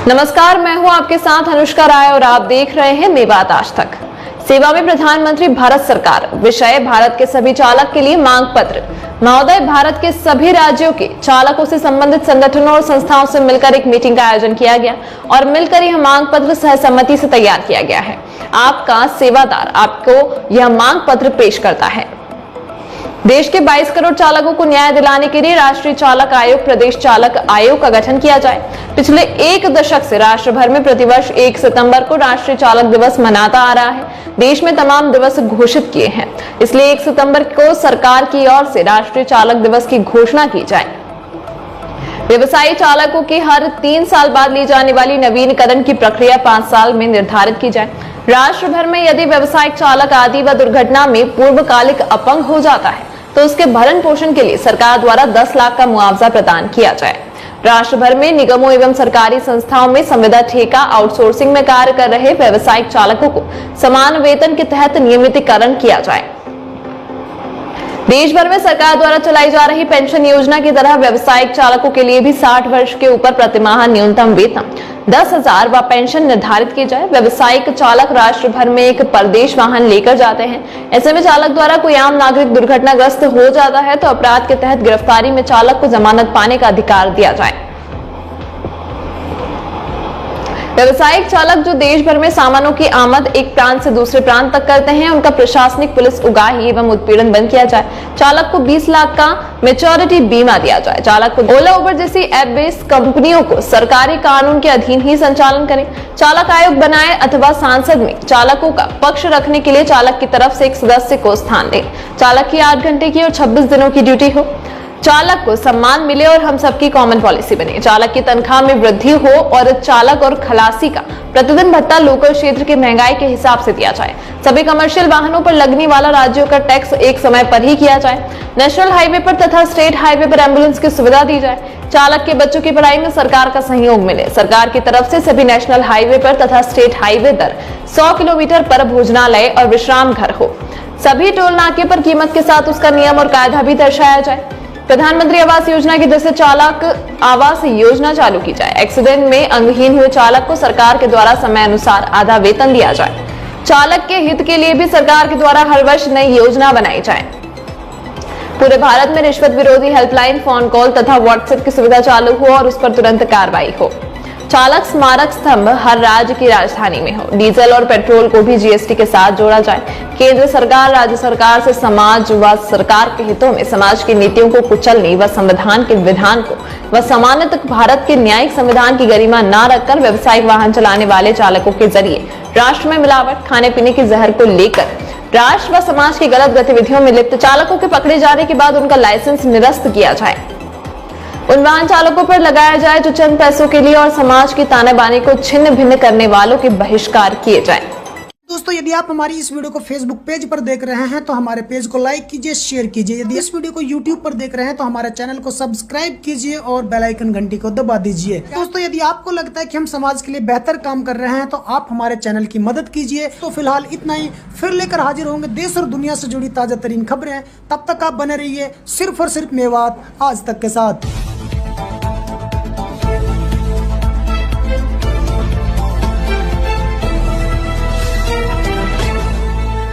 नमस्कार, मैं हूं आपके साथ अनुष्का राय और आप देख रहे हैं मेवात आज तक। सेवा में प्रधानमंत्री भारत सरकार विषय भारत के सभी चालक के लिए मांग पत्र। महोदय, भारत के सभी राज्यों के चालकों से संबंधित संगठनों और संस्थाओं से मिलकर एक मीटिंग का आयोजन किया गया और मिलकर यह मांग पत्र सहसम्मति से तैयार किया गया है। आपका सेवादार आपको यह मांग पत्र पेश करता है। देश के 22 करोड़ चालकों को न्याय दिलाने के लिए राष्ट्रीय चालक आयोग, प्रदेश चालक आयोग का गठन किया जाए। पिछले एक दशक से राष्ट्र भर में प्रतिवर्ष 1 सितंबर को राष्ट्रीय चालक दिवस मनाता आ रहा है। देश में तमाम दिवस घोषित किए हैं, इसलिए 1 सितंबर को सरकार की ओर से राष्ट्रीय चालक दिवस की घोषणा की जाए। व्यवसायी चालकों की हर 3 साल बाद ली जाने वाली नवीनीकरण की प्रक्रिया 5 साल में निर्धारित की जाए। राष्ट्र भर में यदि व्यवसायिक चालक आदि व दुर्घटना में पूर्वकालिक अपंग हो जाता है तो उसके भरण पोषण के लिए सरकार द्वारा 10 लाख का मुआवजा प्रदान किया जाए। राष्ट्र भर में निगमों एवं सरकारी संस्थाओं में संविदा ठेका आउटसोर्सिंग में कार्य कर रहे व्यवसायिक चालकों को समान वेतन के तहत नियमितीकरण किया जाए। देश भर में सरकार द्वारा चलाई जा रही पेंशन योजना की तरह व्यवसायिक चालकों के लिए भी 60 वर्ष के ऊपर प्रतिमाह न्यूनतम वेतन 10,000 व पेंशन निर्धारित की जाए। व्यवसायिक चालक राष्ट्र भर में एक परदेश वाहन लेकर जाते हैं। ऐसे में चालक द्वारा कोई आम नागरिक दुर्घटनाग्रस्त हो जाता है तो अपराध के तहत गिरफ्तारी में चालक को जमानत पाने का अधिकार दिया जाए। व्यवसायिक चालक जो देश भर में सामानों की आमद एक प्रांत से दूसरे प्रांत तक करते हैं, उनका प्रशासनिक, पुलिस, उगाही एवं उत्पीड़न बंद किया जाए। चालक को 20 लाख का मैच्योरिटी बीमा दिया जाए। चालक को ओला, उबर जैसी ऐप बेस्ड कंपनियों को सरकारी कानून के अधीन ही संचालन करें। चालक आयोग बनाए अथवा सांसद में चालकों का पक्ष रखने के लिए चालक की तरफ से एक सदस्य को स्थान दें। चालक की 8 घंटे की और 26 दिनों की ड्यूटी हो। चालक को सम्मान मिले और हम सबकी कॉमन पॉलिसी बने। चालक की तनख्वाह में वृद्धि हो और चालक और खलासी का प्रतिदिन भत्ता लोकल क्षेत्र की महंगाई के हिसाब से दिया जाए। सभी कमर्शियल वाहनों पर लगने वाला राज्यों का टैक्स एक समय पर ही किया जाए। नेशनल हाईवे पर तथा स्टेट हाईवे पर एम्बुलेंस की सुविधा दी जाए। चालक के बच्चों की पढ़ाई में सरकार का सहयोग मिले। सरकार की तरफ से सभी नेशनल हाईवे पर तथा स्टेट हाईवे पर 100 किलोमीटर पर भोजनालय और विश्राम घर हो। सभी टोल नाके पर कीमत के साथ उसका नियम और कायदा भी दर्शाया जाए। प्रधानमंत्री आवास योजना की जैसे चालक आवास योजना चालू की जाए। एक्सीडेंट में अंगहीन हुए चालक को सरकार के द्वारा समय अनुसार आधा वेतन दिया जाए। चालक के हित के लिए भी सरकार के द्वारा हर वर्ष नई योजना बनाई जाए। पूरे भारत में रिश्वत विरोधी हेल्पलाइन, फोन कॉल तथा व्हाट्सएप की सुविधा चालू हो और उस पर तुरंत कार्रवाई हो। चालक स्मारक स्तंभ हर राज्य की राजधानी में हो। डीजल और पेट्रोल को भी जीएसटी के साथ जोड़ा जाए। केंद्र सरकार राज्य सरकार से समाज व सरकार के हितों में समाज की नीतियों को कुचलने व संविधान के विधान को व सामान्यतः भारत के न्यायिक संविधान की गरिमा न रखकर व्यवसायिक वाहन चलाने वाले चालकों के जरिए राष्ट्र में मिलावट, खाने पीने की जहर को लेकर राष्ट्र व समाज की गलत गतिविधियों में लिप्त चालकों के पकड़े जाने के बाद उनका लाइसेंस निरस्त किया जाए। उन वाहन चालकों पर लगाया जाए जो चंद पैसों के लिए और समाज की ताने बाने को छिन्न भिन्न करने वालों के बहिष्कार किए जाए। दोस्तों, यदि आप हमारी इस वीडियो को फेसबुक पेज पर देख रहे हैं तो हमारे पेज को लाइक कीजिए, शेयर कीजिए। यदि इस वीडियो को यूट्यूब पर देख रहे हैं तो हमारे चैनल को सब्सक्राइब कीजिए और बेल आइकन घंटी को दबा दीजिए। दोस्तों, यदि आपको लगता है कि हम समाज के लिए बेहतर काम कर रहे हैं तो आप हमारे चैनल की मदद कीजिए। तो फिलहाल इतना ही, फिर लेकर हाजिर होंगे देश और दुनिया से जुड़ी ताजा तरीन खबरें। तब तक आप बने रहिए सिर्फ और सिर्फ मेवात आज तक के साथ।